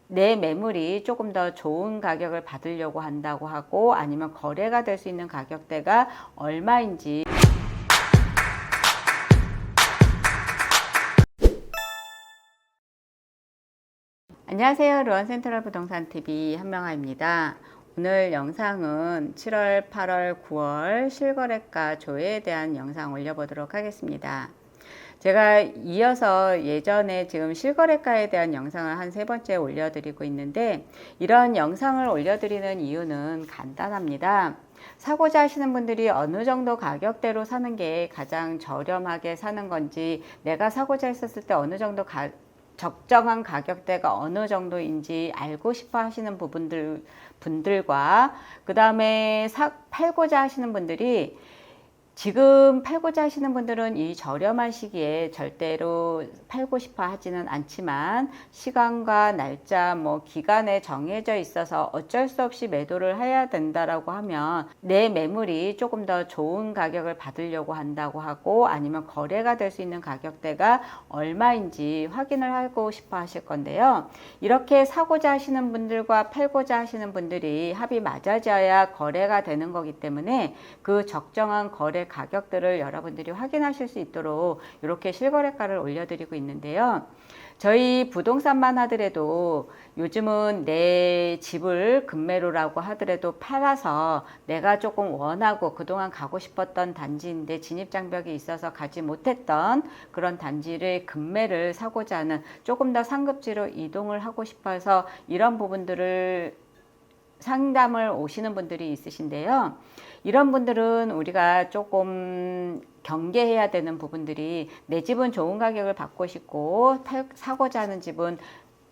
내 매물이 조금 더 좋은 가격을 받으려고 한다고 하고, 아니면 거래가 될 수 있는 가격대가 얼마인지. 안녕하세요. 루원센트럴 부동산TV 한명아입니다. 오늘 영상은 7월, 8월, 9월 실거래가 조회에 대한 영상 올려보도록 하겠습니다. 제가 이어서 예전에 지금 실거래가에 대한 영상을 한 3번째 올려드리고 있는데, 이런 영상을 올려드리는 이유는 간단합니다. 사고자 하시는 분들이 어느 정도 가격대로 사는 게 가장 저렴하게 사는 건지, 내가 사고자 했었을 때 어느 정도 적정한 가격대가 어느 정도인지 알고 싶어 하시는 분들과, 그 다음에 팔고자 하시는 분들이, 지금 팔고자 하시는 분들은 이 저렴한 시기에 절대로 팔고 싶어 하지는 않지만, 시간과 날짜, 기간에 정해져 있어서 어쩔 수 없이 매도를 해야 된다라고 하면, 내 매물이 조금 더 좋은 가격을 받으려고 한다고 하고, 아니면 거래가 될 수 있는 가격대가 얼마인지 확인을 하고 싶어 하실 건데요. 이렇게 사고자 하시는 분들과 팔고자 하시는 분들이 합이 맞아져야 거래가 되는 거기 때문에, 그 적정한 거래 가격들을 여러분들이 확인하실 수 있도록 이렇게 실거래가를 올려드리고 있는데요. 저희 부동산만 하더라도 요즘은 내 집을 급매로라고 하더라도 팔아서 내가 조금 원하고 그동안 가고 싶었던 단지인데 진입장벽이 있어서 가지 못했던 그런 단지를 급매를 사고자 하는, 조금 더 상급지로 이동을 하고 싶어서 이런 부분들을 상담을 오시는 분들이 있으신데요. 이런 분들은 우리가 조금 경계해야 되는 부분들이, 내 집은 좋은 가격을 받고 싶고 사고자 하는 집은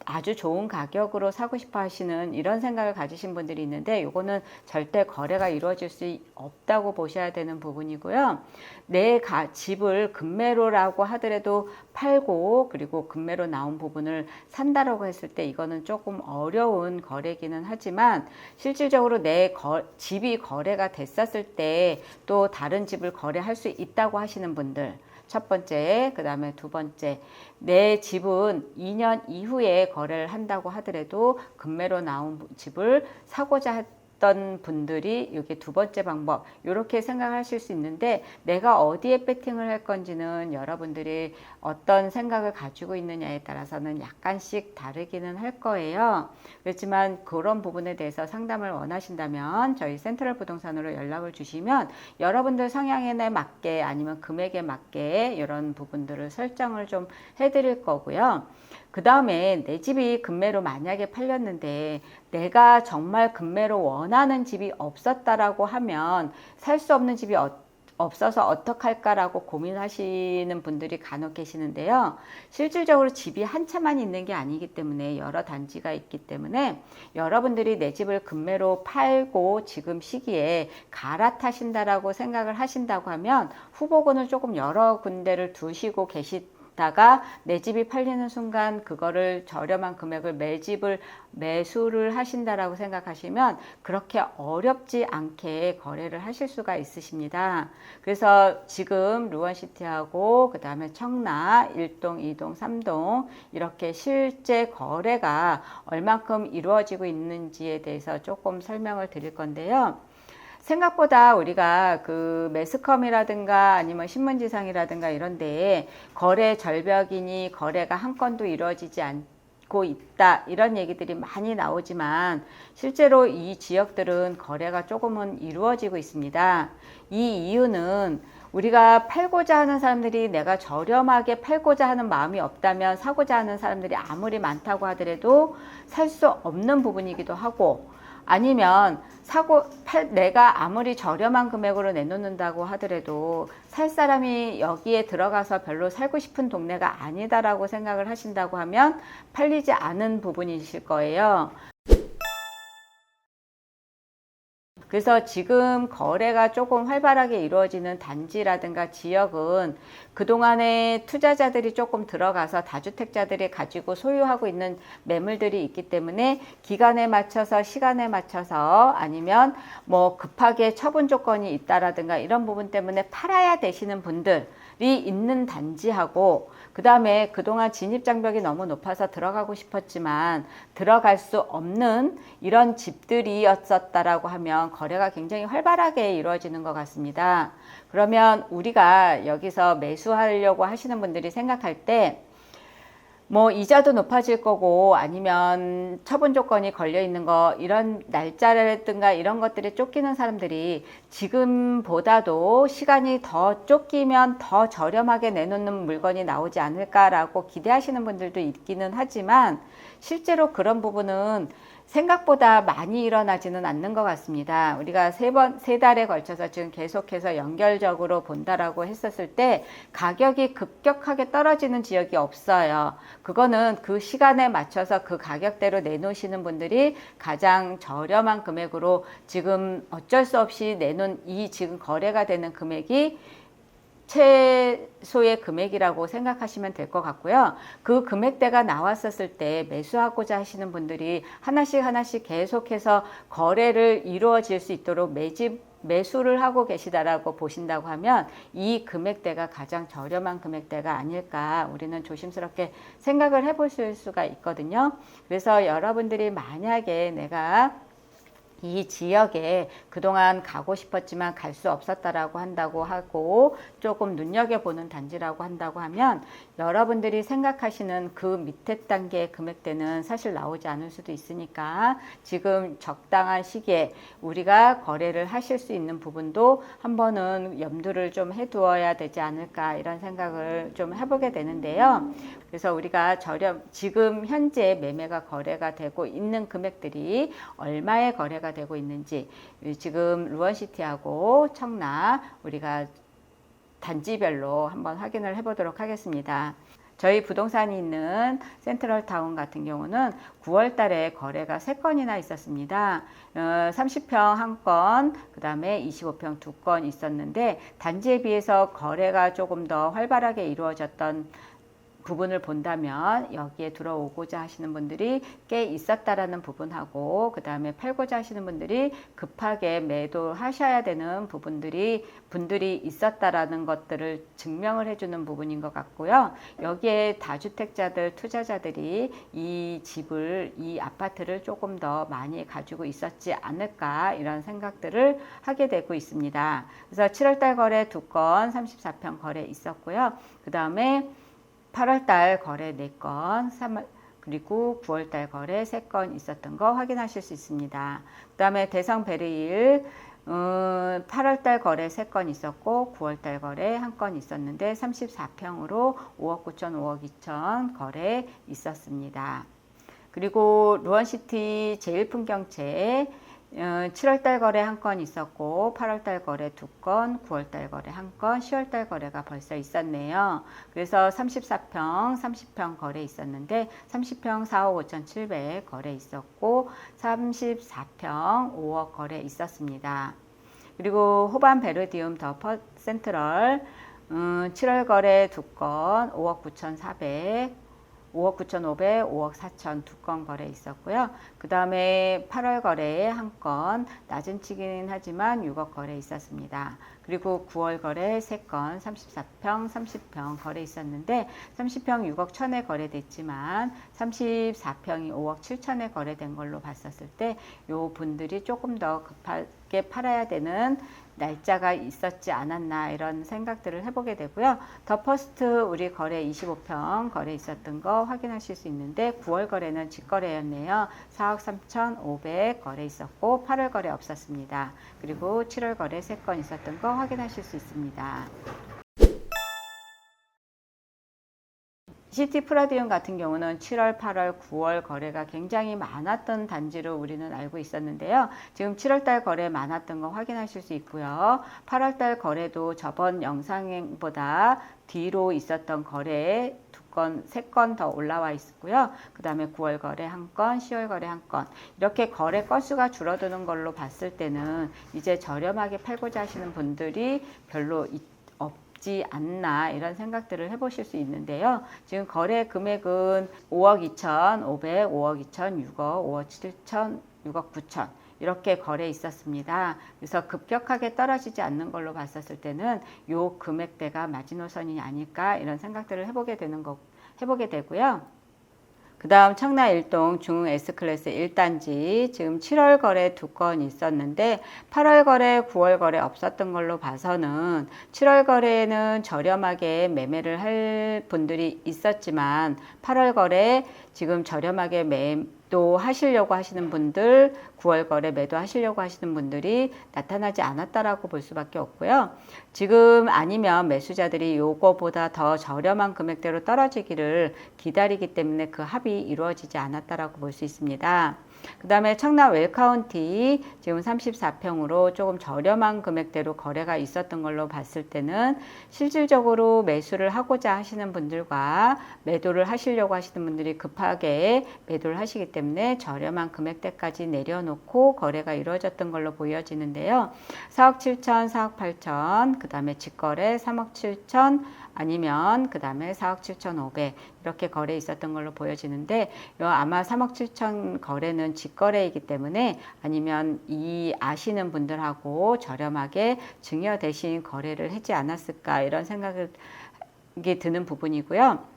아주 좋은 가격으로 사고 싶어 하시는 이런 생각을 가지신 분들이 있는데, 이거는 절대 거래가 이루어질 수 없다고 보셔야 되는 부분이고요. 내 집을 급매로라고 하더라도 팔고, 그리고 급매로 나온 부분을 산다라고 했을 때 이거는 조금 어려운 거래기는 하지만, 실질적으로 내 집이 거래가 됐었을 때 또 다른 집을 거래할 수 있다고 하시는 분들, 첫 번째, 그 다음에 두 번째, 내 집은 2년 이후에 거래를 한다고 하더라도 급매로 나온 집을 사고자 했던 분들이 이게 두 번째 방법, 이렇게 생각하실 수 있는데, 내가 어디에 배팅을 할 건지는 여러분들이 어떤 생각을 가지고 있느냐에 따라서는 약간씩 다르기는 할 거예요. 그렇지만 그런 부분에 대해서 상담을 원하신다면 저희 센트럴 부동산으로 연락을 주시면 여러분들 성향에 맞게, 아니면 금액에 맞게 이런 부분들을 설정을 좀 해드릴 거고요. 그 다음에 내 집이 급매로 만약에 팔렸는데 내가 정말 급매로 원하는 집이 없었다라고 하면, 살 수 없는 집이 없어서 어떡할까라고 고민하시는 분들이 간혹 계시는데요. 실질적으로 집이 한 채만 있는 게 아니기 때문에, 여러 단지가 있기 때문에, 여러분들이 내 집을 급매로 팔고 지금 시기에 갈아타신다라고 생각을 하신다고 하면, 후보군을 조금 여러 군데를 두시고 다가 내 집이 팔리는 순간 그거를 저렴한 금액을 매수를 하신다라고 생각하시면 그렇게 어렵지 않게 거래를 하실 수가 있으십니다. 그래서 지금 루원시티하고 그 다음에 청라 1동, 2동, 3동 이렇게 실제 거래가 얼만큼 이루어지고 있는지에 대해서 조금 설명을 드릴 건데요. 생각보다 우리가 그 매스컴이라든가 아니면 신문지상이라든가 이런 데에 거래 절벽이니 거래가 한 건도 이루어지지 않고 있다, 이런 얘기들이 많이 나오지만, 실제로 이 지역들은 거래가 조금은 이루어지고 있습니다. 이 이유는 우리가 팔고자 하는 사람들이, 내가 저렴하게 팔고자 하는 마음이 없다면 사고자 하는 사람들이 아무리 많다고 하더라도 살 수 없는 부분이기도 하고, 아니면 내가 아무리 저렴한 금액으로 내놓는다고 하더라도 살 사람이 여기에 들어가서 별로 살고 싶은 동네가 아니다라고 생각을 하신다고 하면 팔리지 않은 부분이실 거예요. 그래서 지금 거래가 조금 활발하게 이루어지는 단지라든가 지역은 그동안에 투자자들이 조금 들어가서 다주택자들이 가지고 소유하고 있는 매물들이 있기 때문에, 기간에 맞춰서, 시간에 맞춰서, 아니면 급하게 처분 조건이 있다라든가 이런 부분 때문에 팔아야 되시는 분들, 있는 단지하고 그 다음에 그동안 진입장벽이 너무 높아서 들어가고 싶었지만 들어갈 수 없는 이런 집들이었었다라고 하면 거래가 굉장히 활발하게 이루어지는 것 같습니다. 그러면 우리가 여기서 매수하려고 하시는 분들이 생각할 때 뭐 이자도 높아질 거고 아니면 처분 조건이 걸려 있는 거 이런 날짜라든가 이런 것들에 쫓기는 사람들이 지금보다도 시간이 더 쫓기면 더 저렴하게 내놓는 물건이 나오지 않을까라고 기대하시는 분들도 있기는 하지만 실제로 그런 부분은 생각보다 많이 일어나지는 않는 것 같습니다. 우리가 세 달에 걸쳐서 지금 계속해서 연결적으로 본다라고 했었을 때 가격이 급격하게 떨어지는 지역이 없어요. 그거는 그 시간에 맞춰서 그 가격대로 내놓으시는 분들이 가장 저렴한 금액으로 지금 어쩔 수 없이 내놓은 이 지금 거래가 되는 금액이 최소의 금액이라고 생각하시면 될 것 같고요. 그 금액대가 나왔었을 때 매수하고자 하시는 분들이 하나씩 계속해서 거래를 이루어질 수 있도록 매수를 하고 계시다라고 보신다고 하면 이 금액대가 가장 저렴한 금액대가 아닐까 우리는 조심스럽게 생각을 해볼 수가 있거든요. 그래서 여러분들이 만약에 내가 이 지역에 그동안 가고 싶었지만 갈 수 없었다라고 한다고 하고 조금 눈여겨보는 단지라고 한다고 하면 여러분들이 생각하시는 그 밑에 단계의 금액대는 사실 나오지 않을 수도 있으니까 지금 적당한 시기에 우리가 거래를 하실 수 있는 부분도 한번은 염두를 좀 해두어야 되지 않을까 이런 생각을 좀 해보게 되는데요. 그래서 우리가 지금 현재 매매가 거래가 되고 있는 금액들이 얼마의 거래가 되고 있는지 지금 루원시티하고 청라 우리가 단지별로 한번 확인을 해보도록 하겠습니다. 저희 부동산이 있는 센트럴타운 같은 경우는 9월 달에 거래가 3건이나 있었습니다. 30평 1건, 그 다음에 25평 2건 있었는데 단지에 비해서 거래가 조금 더 활발하게 이루어졌던 부분을 본다면 여기에 들어오고자 하시는 분들이 꽤 있었다라는 부분하고 그 다음에 팔고자 하시는 분들이 급하게 매도하셔야 되는 분들이 있었다라는 것들을 증명을 해주는 부분인 것 같고요. 여기에 다주택자들 투자자들이 이 아파트를 조금 더 많이 가지고 있었지 않을까 이런 생각들을 하게 되고 있습니다. 그래서 7월달 거래 2건 34평 거래 있었고요. 그 다음에 8월달 거래 4건, 그리고 9월달 거래 3건 있었던 거 확인하실 수 있습니다. 그 다음에 대성 베르일 8월달 거래 3건 있었고 9월달 거래 1건 있었는데 34평으로 5억 9천, 5억 2천 거래 있었습니다. 그리고 루원시티 제1풍경채 7월달 거래 1건 있었고 8월달 거래 2건, 9월달 거래 1건, 10월달 거래가 벌써 있었네요. 그래서 34평, 30평 거래 있었는데 30평 4억 5천 7백 거래 있었고 34평 5억 거래 있었습니다. 그리고 호반 베르디움 더 센트럴 7월 거래 2건 5억 9천 4백 5억 9,500, 5억 4천 2건 거래 있었고요. 그 다음에 8월 거래에 1건, 낮은 치기는 하지만 6억 거래 있었습니다. 그리고 9월 거래 3건, 34평, 30평 거래 있었는데 30평 6억 1천에 거래됐지만 34평이 5억 7천에 거래된 걸로 봤었을 때 요 분들이 조금 더 급하게 팔아야 되는 날짜가 있었지 않았나 이런 생각들을 해보게 되고요. 더 퍼스트 우리 거래 25평 거래 있었던 거 확인하실 수 있는데 9월 거래는 직거래였네요. 4억 3,500 거래 있었고 8월 거래 없었습니다. 그리고 7월 거래 3건 있었던 거 확인하실 수 있습니다. 시티 프라디움 같은 경우는 7월, 8월, 9월 거래가 굉장히 많았던 단지로 우리는 알고 있었는데요. 지금 7월달 거래 많았던 거 확인하실 수 있고요. 8월달 거래도 저번 영상보다 뒤로 있었던 거래에 2건, 3건 더 올라와 있고요. 그 다음에 9월 거래 1건, 10월 거래 1건 이렇게 거래 건수가 줄어드는 걸로 봤을 때는 이제 저렴하게 팔고자 하시는 분들이 별로 없지 않나 이런 생각들을 해보실 수 있는데요. 지금 거래 금액은 5억 2천 5백, 5억 2천 6억, 5억 7천, 6억 9천 이렇게 거래 있었습니다. 그래서 급격하게 떨어지지 않는 걸로 봤었을 때는 요 금액대가 마지노선이 아닐까 이런 생각들을 해보게 되고요. 그 다음 청라 일동 중흥 S클래스 1단지 지금 7월 거래 2건 있었는데 8월 거래 9월 거래 없었던 걸로 봐서는 7월 거래는 저렴하게 매매를 할 분들이 있었지만 8월 거래 지금 저렴하게 매도 하시려고 하시는 분들 9월 거래 매도 하시려고 하시는 분들이 나타나지 않았다라고 볼 수밖에 없고요. 지금 아니면 매수자들이 요거보다 더 저렴한 금액대로 떨어지기를 기다리기 때문에 그 합이 이루어지지 않았다라고 볼 수 있습니다. 그 다음에 청라 웰카운티 지금 34평으로 조금 저렴한 금액대로 거래가 있었던 걸로 봤을 때는 실질적으로 매수를 하고자 하시는 분들과 매도를 하시려고 하시는 분들이 급하게 매도를 하시기 때문에 저렴한 금액대까지 내려놓고 거래가 이루어졌던 걸로 보여지는데요. 4억 7천, 4억 8천, 그 다음에 직거래 3억 7천, 아니면 그 다음에 4억 7,500 이렇게 거래 있었던 걸로 보여지는데 아마 3억 7천 거래는 직거래이기 때문에 아니면 이 아시는 분들하고 저렴하게 증여 대신 거래를 하지 않았을까 이런 생각이 드는 부분이고요.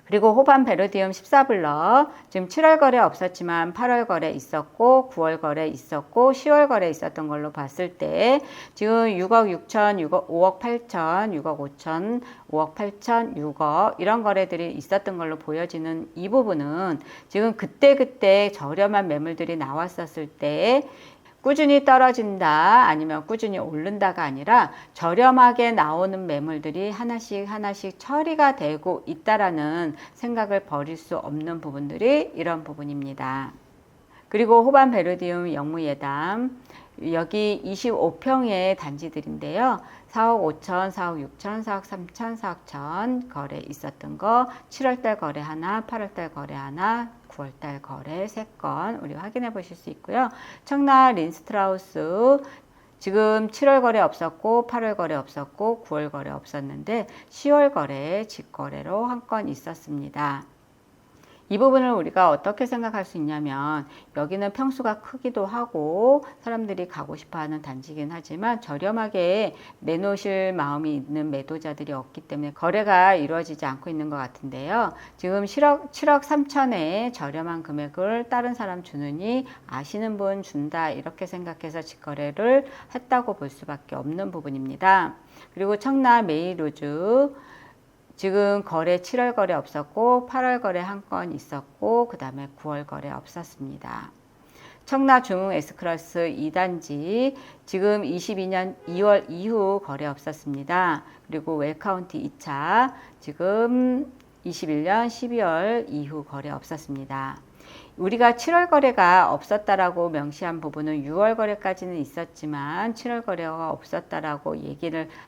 그리고 호반 베르디움 14블럭 지금 7월 거래 없었지만 8월 거래 있었고 9월 거래 있었고 10월 거래 있었던 걸로 봤을 때 지금 6억 6천, 5억 8천, 6억 5천, 5억 8천, 6억 이런 거래들이 있었던 걸로 보여지는 이 부분은 지금 그때 저렴한 매물들이 나왔었을 때 꾸준히 떨어진다 아니면 꾸준히 오른다가 아니라 저렴하게 나오는 매물들이 하나씩 처리가 되고 있다라는 생각을 버릴 수 없는 부분들이 이런 부분입니다. 그리고 호반 베르디움 영무예담 여기 25평의 단지들인데요. 4억 5천, 4억 6천, 4억 3천, 4억 1천 거래 있었던 거 7월달 거래 하나, 8월달 거래 하나, 9월달 거래 3건 우리 확인해 보실 수 있고요. 청라 린스트라우스 지금 7월 거래 없었고 8월 거래 없었고 9월 거래 없었는데 10월 거래 직거래로 한 건 있었습니다. 이 부분을 우리가 어떻게 생각할 수 있냐면 여기는 평수가 크기도 하고 사람들이 가고 싶어하는 단지긴 하지만 저렴하게 내놓으실 마음이 있는 매도자들이 없기 때문에 거래가 이루어지지 않고 있는 것 같은데요. 지금 7억 3천에 저렴한 금액을 다른 사람 주느니 아시는 분 준다 이렇게 생각해서 직거래를 했다고 볼 수밖에 없는 부분입니다. 그리고 청라 메이로즈 지금 거래 7월 거래 없었고 8월 거래 한 건 있었고 그 다음에 9월 거래 없었습니다. 청라 중흥 S클래스 2단지 지금 22년 2월 이후 거래 없었습니다. 그리고 웰카운티 2차 지금 21년 12월 이후 거래 없었습니다. 우리가 7월 거래가 없었다라고 명시한 부분은 6월 거래까지는 있었지만 7월 거래가 없었다라고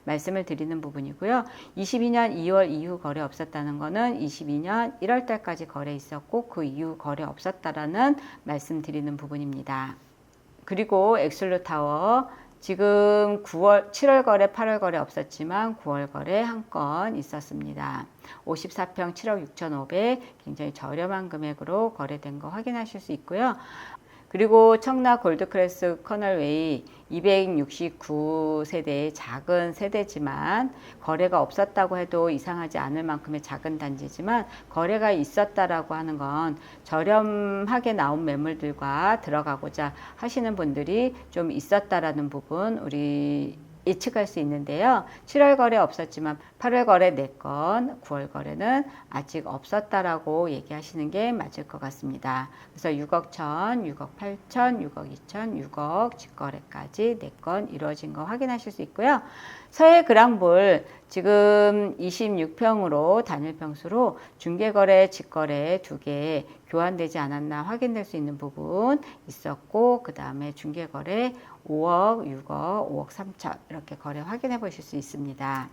말씀을 드리는 부분이고요. 22년 2월 이후 거래 없었다는 거는 22년 1월 달까지 거래 있었고 그 이후 거래 없었다라는 말씀 드리는 부분입니다. 그리고 엑슬루 타워 지금 7월 거래, 8월 거래 없었지만 9월 거래 한 건 있었습니다. 54평 7억 6,500 굉장히 저렴한 금액으로 거래된 거 확인하실 수 있고요. 그리고 청라 골드크래스 커널웨이 269세대의 작은 세대지만 거래가 없었다고 해도 이상하지 않을 만큼의 작은 단지지만 거래가 있었다라고 하는 건 저렴하게 나온 매물들과 들어가고자 하시는 분들이 좀 있었다라는 부분 우리 예측할 수 있는데요. 7월 거래 없었지만 8월 거래 4건, 9월 거래는 아직 없었다라고 얘기하시는 게 맞을 것 같습니다. 그래서 6억 1천, 6억 8천, 6억 2천, 6억 직거래까지 4건 이루어진 거 확인하실 수 있고요. 서해 그랑볼 지금 26평으로 단일 평수로 중개거래, 직거래 2개 교환되지 않았나 확인될 수 있는 부분 있었고 그 다음에 중개거래 5억, 6억, 5억 3천 이렇게 거래 확인해 보실 수 있습니다.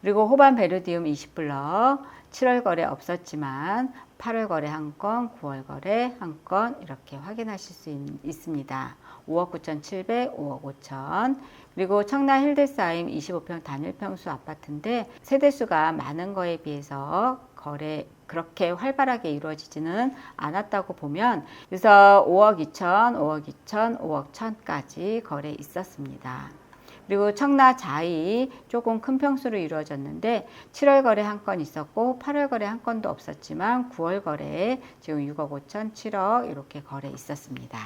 그리고 호반 베르디움 20블럭 7월 거래 없었지만 8월 거래 한 건, 9월 거래 한 건 이렇게 확인하실 수 있습니다. 5억 9,700, 5억 5천. 그리고 청라 힐데스하임 25평 단일 평수 아파트인데 세대수가 많은 거에 비해서 거래 그렇게 활발하게 이루어지지는 않았다고 보면, 그래서 5억 2천, 5억 2천, 5억 1천까지 거래 있었습니다. 그리고 청라 자이 조금 큰 평수로 이루어졌는데 7월 거래 한 건 있었고 8월 거래 한 건도 없었지만 9월 거래에 지금 6억 5천, 7억 이렇게 거래 있었습니다.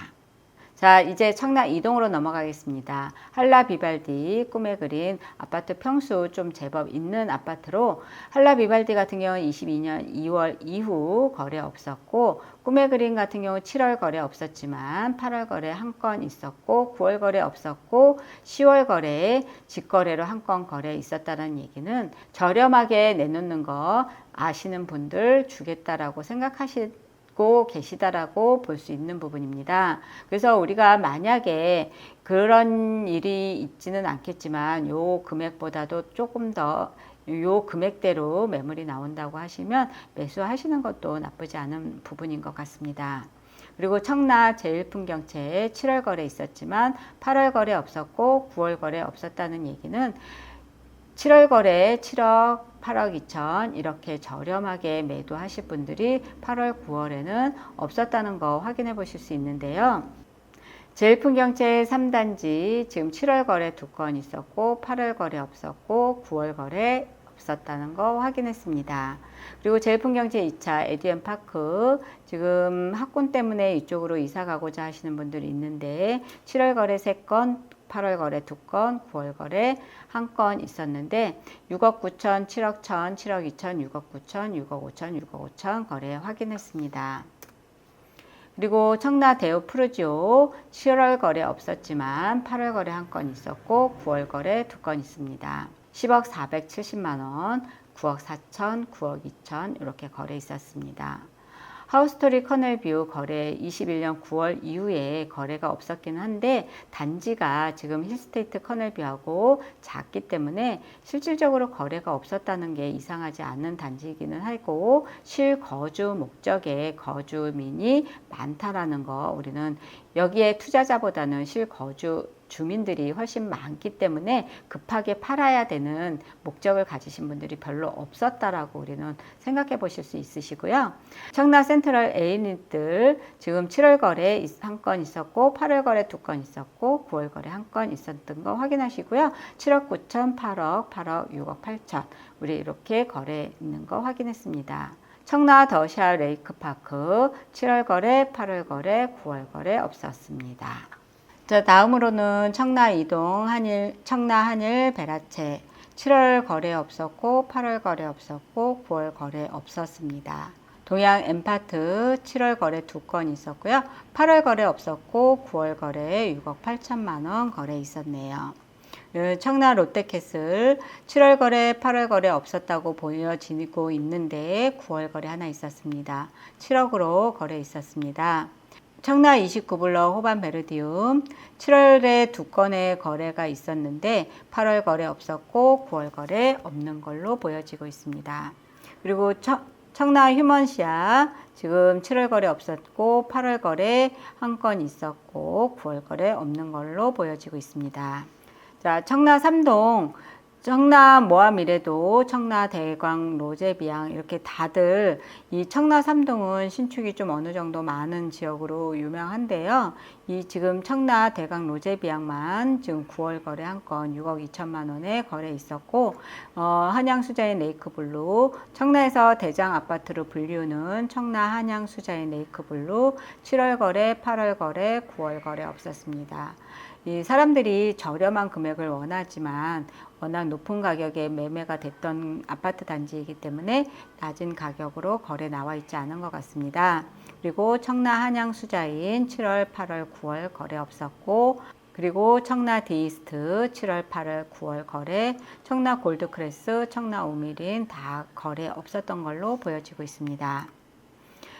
자, 이제 청라 이동으로 넘어가겠습니다. 한라 비발디 꿈의 그린 아파트 평수 좀 제법 있는 아파트로, 한라 비발디 같은 경우는 22년 2월 이후 거래 없었고, 꿈의 그린 같은 경우 7월 거래 없었지만 8월 거래 한 건 있었고 9월 거래 없었고 10월 거래에 직거래로 한 건 거래 있었다는 얘기는 저렴하게 내놓는 거 아시는 분들 주겠다라고 생각하시고 계시다라고 볼 수 있는 부분입니다. 그래서 우리가 만약에 그런 일이 있지는 않겠지만 요 금액보다도 조금 더 요 금액대로 매물이 나온다고 하시면 매수하시는 것도 나쁘지 않은 부분인 것 같습니다. 그리고 청라 제일풍경채 7월 거래 있었지만 8월 거래 없었고 9월 거래 없었다는 얘기는 7월 거래에 7억, 8억 2천 이렇게 저렴하게 매도하실 분들이 8월, 9월에는 없었다는 거 확인해 보실 수 있는데요. 제일풍경채 3단지 지금 7월 거래 2건 있었고 8월 거래 없었고 9월 거래 없었다는 거 확인했습니다. 그리고 제일풍경채 2차 에듀앤파크 지금 학군 때문에 이쪽으로 이사 가고자 하시는 분들이 있는데 7월 거래 3건, 8월 거래 2건, 9월 거래 1건 있었는데 6억 9천, 7억 1천, 7억 2천, 6억 9천, 6억 5천, 6억 5천 거래 확인했습니다. 그리고 청라 대우 푸르지오 7월 거래 없었지만 8월 거래 1건 있었고 9월 거래 2건 있습니다. 10억 470만원, 9억 4천, 9억 2천 이렇게 거래 있었습니다. 하우스토리 커넬뷰 거래 21년 9월 이후에 거래가 없었긴 한데 단지가 지금 힐스테이트 커넬뷰하고 작기 때문에 실질적으로 거래가 없었다는 게 이상하지 않은 단지이기는 하고 실거주 목적의 거주민이 많다라는 거, 우리는 여기에 투자자보다는 실거주 주민들이 훨씬 많기 때문에 급하게 팔아야 되는 목적을 가지신 분들이 별로 없었다라고 우리는 생각해 보실 수 있으시고요. 청라 센트럴 A닛들 지금 7월 거래 1건 있었고 8월 거래 2건 있었고 9월 거래 1건 있었던 거 확인하시고요. 7억 9천, 8억, 8억, 6억 8천 우리 이렇게 거래 있는 거 확인했습니다. 청라 더샤 레이크파크 7월 거래, 8월 거래, 9월 거래 없었습니다. 자, 다음으로는 청라 이동 청라 한일 베라체 7월 거래 없었고 8월 거래 없었고 9월 거래 없었습니다. 동양 엠파트 7월 거래 2건 있었고요. 8월 거래 없었고 9월 거래 6억 8천만 원 거래 있었네요. 청라 롯데캐슬 7월 거래 8월 거래 없었다고 보여지고 있는데 9월 거래 하나 있었습니다. 7억으로 거래 있었습니다. 청라 29블럭 호반 베르디움 7월에 2건의 거래가 있었는데 8월 거래 없었고 9월 거래 없는 걸로 보여지고 있습니다. 그리고 청라 휴먼시아 지금 7월 거래 없었고 8월 거래 1건 있었고 9월 거래 없는 걸로 보여지고 있습니다. 자, 청라 3동 청라 모아미래도, 청라 대광, 로제비앙 이렇게 다들 이 청라 3동은 신축이 좀 어느 정도 많은 지역으로 유명한데요. 이 지금 청라 대광 로제비앙만 지금 9월 거래 한 건 6억 2천만 원에 거래 있었고, 한양수자인 레이크블루, 청라에서 대장 아파트로 불리우는 청라 한양수자인 레이크블루 7월 거래, 8월 거래, 9월 거래 없었습니다. 이 사람들이 저렴한 금액을 원하지만 워낙 높은 가격에 매매가 됐던 아파트 단지이기 때문에 낮은 가격으로 거래 나와 있지 않은 것 같습니다. 그리고 청라 한양수자인 7월, 8월, 9월 거래 없었고, 그리고 청라 디이스트 7월, 8월, 9월 거래, 청라 골드크래스, 청라 오미린 다 거래 없었던 걸로 보여지고 있습니다.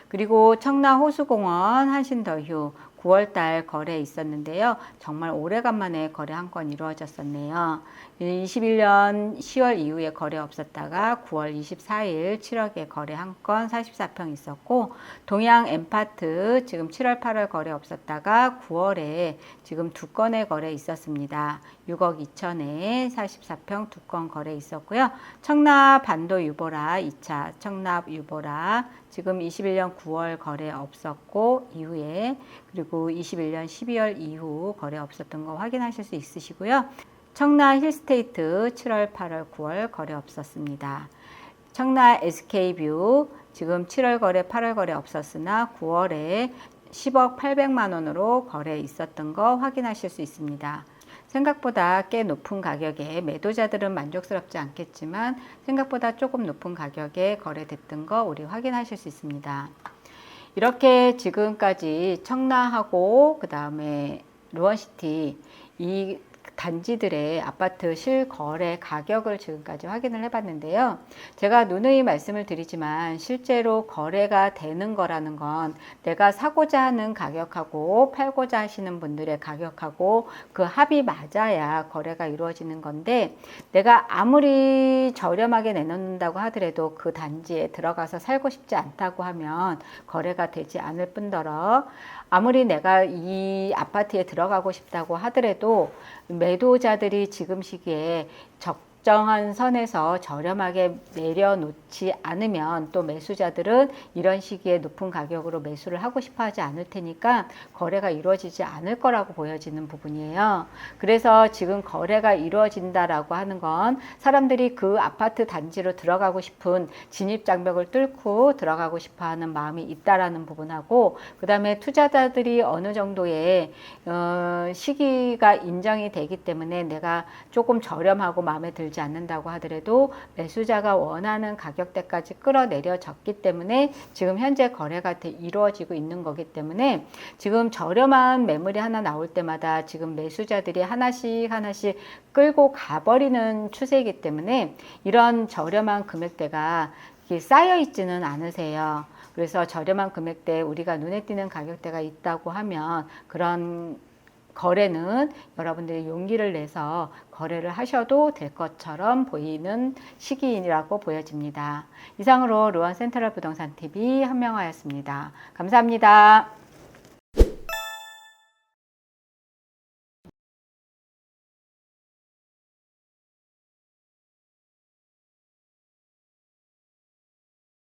그리고 청라 호수공원 한신더휴 9월달 거래 있었는데요. 정말 오래간만에 거래 한 건 이루어졌었네요. 21년 10월 이후에 거래 없었다가 9월 24일 7억에 거래 한 건 44평 있었고, 동양 엠파트 지금 7월 8월 거래 없었다가 9월에 지금 두 건의 거래 있었습니다. 6억 2천에 44평 두 건 거래 있었고요. 청라 반도 유보라 2차 청라 유보라 지금 21년 9월 거래 없었고 이후에, 그리고 21년 12월 이후 거래 없었던 거 확인하실 수 있으시고요. 청라 힐스테이트 7월 8월 9월 거래 없었습니다. 청라 SK뷰 지금 7월 거래 8월 거래 없었으나 9월에 10억 800만 원으로 거래 있었던 거 확인하실 수 있습니다. 생각보다 꽤 높은 가격에, 매도자들은 만족스럽지 않겠지만 생각보다 조금 높은 가격에 거래됐던 거 우리 확인하실 수 있습니다. 이렇게 지금까지 청라하고 그 다음에 루원시티 이 단지들의 아파트 실거래 가격을 지금까지 확인을 해봤는데요. 제가 누누이 말씀을 드리지만 실제로 거래가 되는 거라는 건 내가 사고자 하는 가격하고 팔고자 하시는 분들의 가격하고 그 합이 맞아야 거래가 이루어지는 건데, 내가 아무리 저렴하게 내놓는다고 하더라도 그 단지에 들어가서 살고 싶지 않다고 하면 거래가 되지 않을 뿐더러, 아무리 내가 이 아파트에 들어가고 싶다고 하더라도 매도자들이 지금 시기에 적정한 선에서 저렴하게 내려놓지 않으면 또 매수자들은 이런 시기에 높은 가격으로 매수를 하고 싶어 하지 않을 테니까 거래가 이루어지지 않을 거라고 보여지는 부분이에요. 그래서 지금 거래가 이루어진다라고 하는 건 사람들이 그 아파트 단지로 들어가고 싶은 진입장벽을 뚫고 들어가고 싶어 하는 마음이 있다라는 부분하고, 그 다음에 투자자들이 어느 정도의 시기가 인정이 되기 때문에 내가 조금 저렴하고 마음에 들지 않는다고 하더라도 매수자가 원하는 가격대까지 끌어내려졌기 때문에 지금 현재 거래가 이루어지고 있는 거기 때문에, 지금 저렴한 매물이 하나 나올 때마다 지금 매수자들이 하나씩 끌고 가버리는 추세이기 때문에 이런 저렴한 금액대가 쌓여 있지는 않으세요. 그래서 저렴한 금액대, 우리가 눈에 띄는 가격대가 있다고 하면 그런 거래는 여러분들이 용기를 내서 거래를 하셔도 될 것처럼 보이는 시기라고 보여집니다. 이상으로 루원 센트럴 부동산 TV 한명화였습니다. 감사합니다.